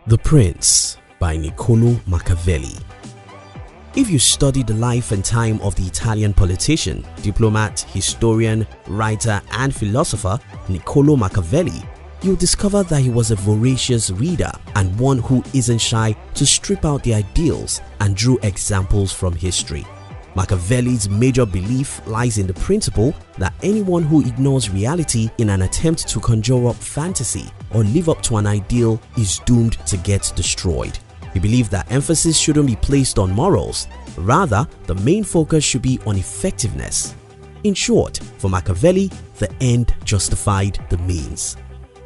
The Prince by Niccolo Machiavelli. If you study the life and time of the Italian politician, diplomat, historian, writer and philosopher Niccolo Machiavelli, you'll discover that he was a voracious reader and one who isn't shy to strip out the ideals and drew examples from history. Machiavelli's major belief lies in the principle that anyone who ignores reality in an attempt to conjure up fantasy or live up to an ideal is doomed to get destroyed. He believed that emphasis shouldn't be placed on morals, rather the main focus should be on effectiveness. In short, for Machiavelli, the end justified the means.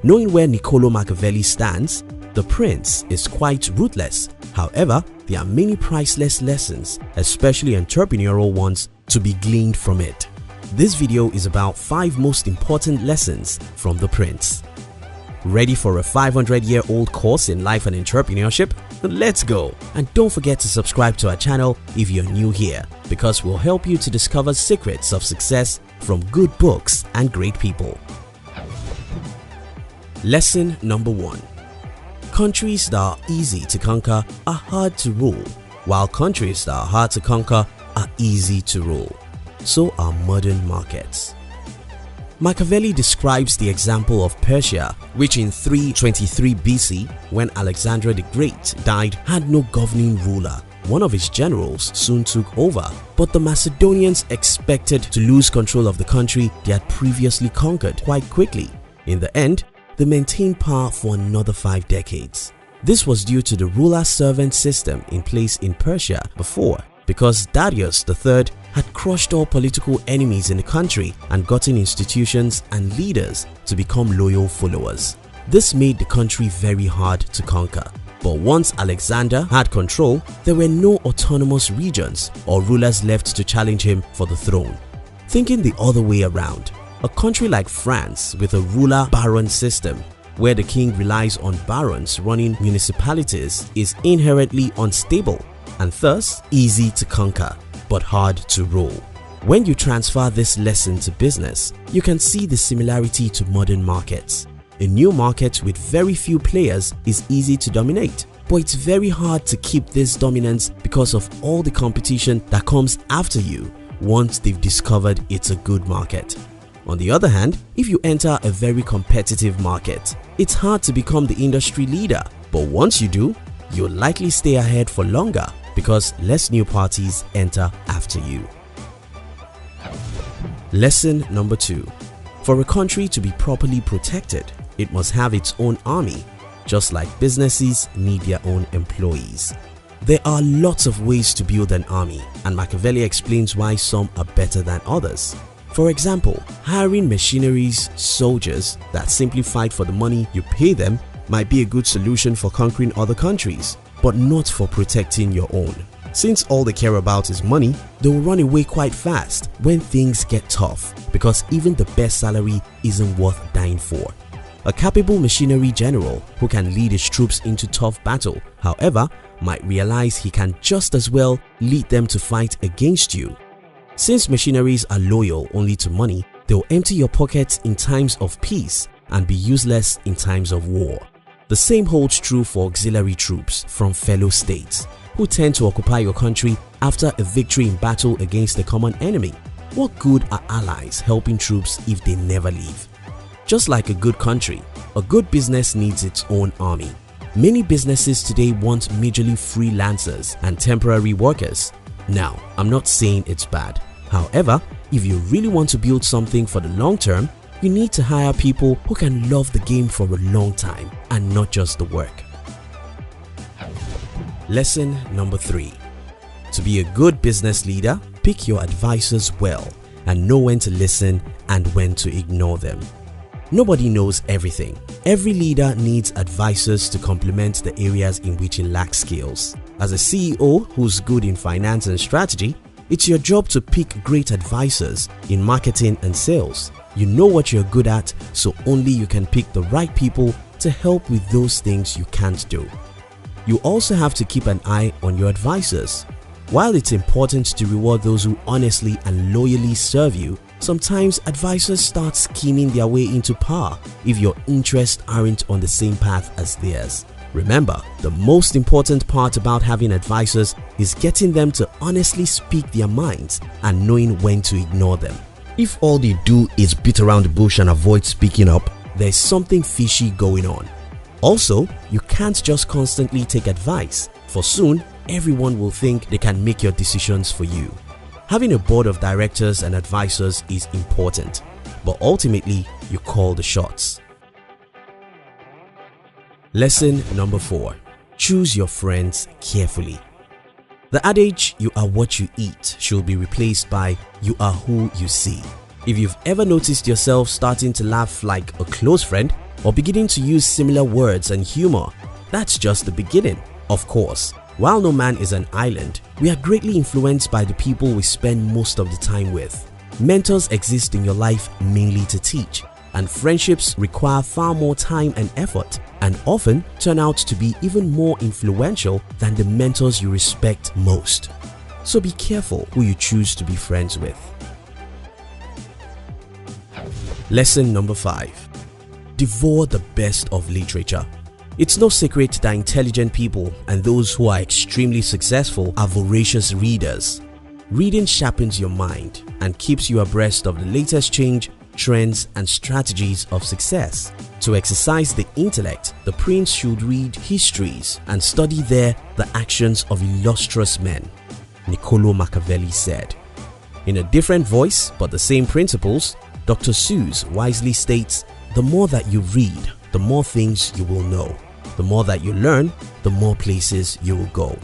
Knowing where Niccolo Machiavelli stands, The Prince is quite ruthless. However, there are many priceless lessons, especially entrepreneurial ones, to be gleaned from it. This video is about 5 most important lessons from The Prince. Ready for a 500-year-old course in life and entrepreneurship? Let's go! And don't forget to subscribe to our channel if you're new here, because we'll help you to discover secrets of success from good books and great people. Lesson number 1. Countries that are easy to conquer are hard to rule, while countries that are hard to conquer are easy to rule. So are modern markets. Machiavelli describes the example of Persia, which in 323 BC, when Alexander the Great died, had no governing ruler. One of his generals soon took over, but the Macedonians expected to lose control of the country they had previously conquered quite quickly. In the end, they maintained power for another 5 decades. This was due to the ruler-servant system in place in Persia before, because Darius III had crushed all political enemies in the country and gotten institutions and leaders to become loyal followers. This made the country very hard to conquer. But once Alexander had control, there were no autonomous regions or rulers left to challenge him for the throne. Thinking the other way around, a country like France with a ruler-baron system, where the king relies on barons running municipalities, is inherently unstable and thus easy to conquer but hard to rule. When you transfer this lesson to business, you can see the similarity to modern markets. A new market with very few players is easy to dominate, but it's very hard to keep this dominance because of all the competition that comes after you once they've discovered it's a good market. On the other hand, if you enter a very competitive market, it's hard to become the industry leader, but once you do, you'll likely stay ahead for longer because less new parties enter after you. Lesson number 2. For a country to be properly protected, it must have its own army, just like businesses need their own employees. There are lots of ways to build an army, and Machiavelli explains why some are better than others. For example, hiring mercenaries, soldiers that simply fight for the money you pay them might be a good solution for conquering other countries, but not for protecting your own. Since all they care about is money, they will run away quite fast when things get tough, because even the best salary isn't worth dying for. A capable mercenary general who can lead his troops into tough battle, however, might realize he can just as well lead them to fight against you. Since mercenaries are loyal only to money, they will empty your pockets in times of peace and be useless in times of war. The same holds true for auxiliary troops from fellow states, who tend to occupy your country after a victory in battle against a common enemy. What good are allies helping troops if they never leave? Just like a good country, a good business needs its own army. Many businesses today want majorly freelancers and temporary workers. Now, I'm not saying it's bad. However, if you really want to build something for the long term, you need to hire people who can love the game for a long time and not just the work. Lesson number 3. To be a good business leader, pick your advisors well and know when to listen and when to ignore them. Nobody knows everything. Every leader needs advisors to complement the areas in which he lacks skills. As a CEO who's good in finance and strategy, it's your job to pick great advisors in marketing and sales. You know what you're good at, so only you can pick the right people to help with those things you can't do. You also have to keep an eye on your advisors. While it's important to reward those who honestly and loyally serve you, sometimes advisors start scheming their way into power if your interests aren't on the same path as theirs. Remember, the most important part about having advisors is getting them to honestly speak their minds and knowing when to ignore them. If all they do is beat around the bush and avoid speaking up, there's something fishy going on. Also, you can't just constantly take advice, for soon everyone will think they can make your decisions for you. Having a board of directors and advisors is important, but ultimately you call the shots. Lesson number 4. Choose your friends carefully. The adage, "you are what you eat," should be replaced by "you are who you see." If you've ever noticed yourself starting to laugh like a close friend or beginning to use similar words and humor, that's just the beginning. Of course, while no man is an island, we are greatly influenced by the people we spend most of the time with. Mentors exist in your life mainly to teach, and friendships require far more time and effort and often turn out to be even more influential than the mentors you respect most. So be careful who you choose to be friends with. Lesson number 5. Devour the best of literature. It's no secret that intelligent people and those who are extremely successful are voracious readers. Reading sharpens your mind and keeps you abreast of the latest change, trends, and strategies of success. To exercise the intellect, the prince should read histories and study there the actions of illustrious men, Niccolo Machiavelli said. In a different voice but the same principles, Dr. Seuss wisely states, "The more that you read, the more things you will know. The more that you learn, the more places you will go."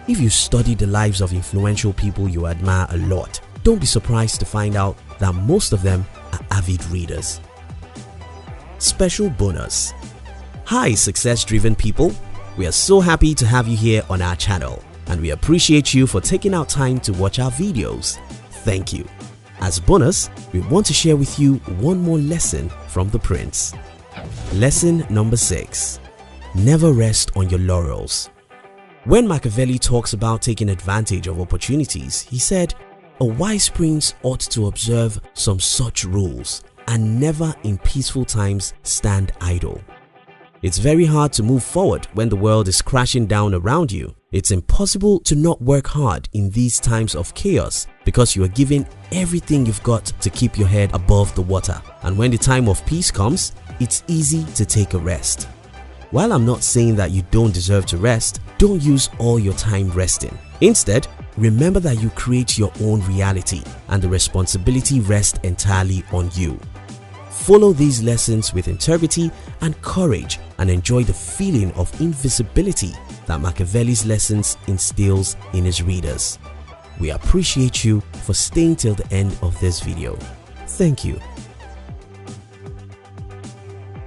If you study the lives of influential people you admire a lot, don't be surprised to find out that most of them are avid readers. Special bonus. Hi success-driven people, we are so happy to have you here on our channel and we appreciate you for taking out time to watch our videos. Thank you. As bonus, we want to share with you one more lesson from the Prince. Lesson number 6. Never rest on your laurels. When Machiavelli talks about taking advantage of opportunities, he said, "A wise prince ought to observe some such rules and never in peaceful times stand idle." It's very hard to move forward when the world is crashing down around you. It's impossible to not work hard in these times of chaos because you are giving everything you've got to keep your head above the water. And when the time of peace comes, it's easy to take a rest. While I'm not saying that you don't deserve to rest, don't use all your time resting. Instead, remember that you create your own reality and the responsibility rests entirely on you. Follow these lessons with integrity and courage and enjoy the feeling of invisibility that Machiavelli's lessons instills in his readers. We appreciate you for staying till the end of this video. Thank you.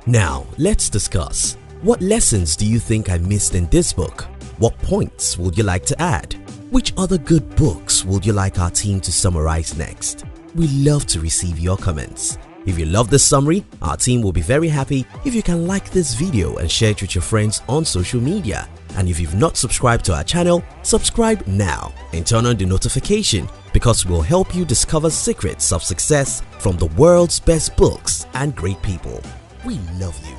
Now, let's discuss. What lessons do you think I missed in this book? What points would you like to add? Which other good books would you like our team to summarize next? We love to receive your comments. If you love this summary, our team will be very happy if you can like this video and share it with your friends on social media. And if you've not subscribed to our channel, subscribe now and turn on the notification because we'll help you discover secrets of success from the world's best books and great people. We love you.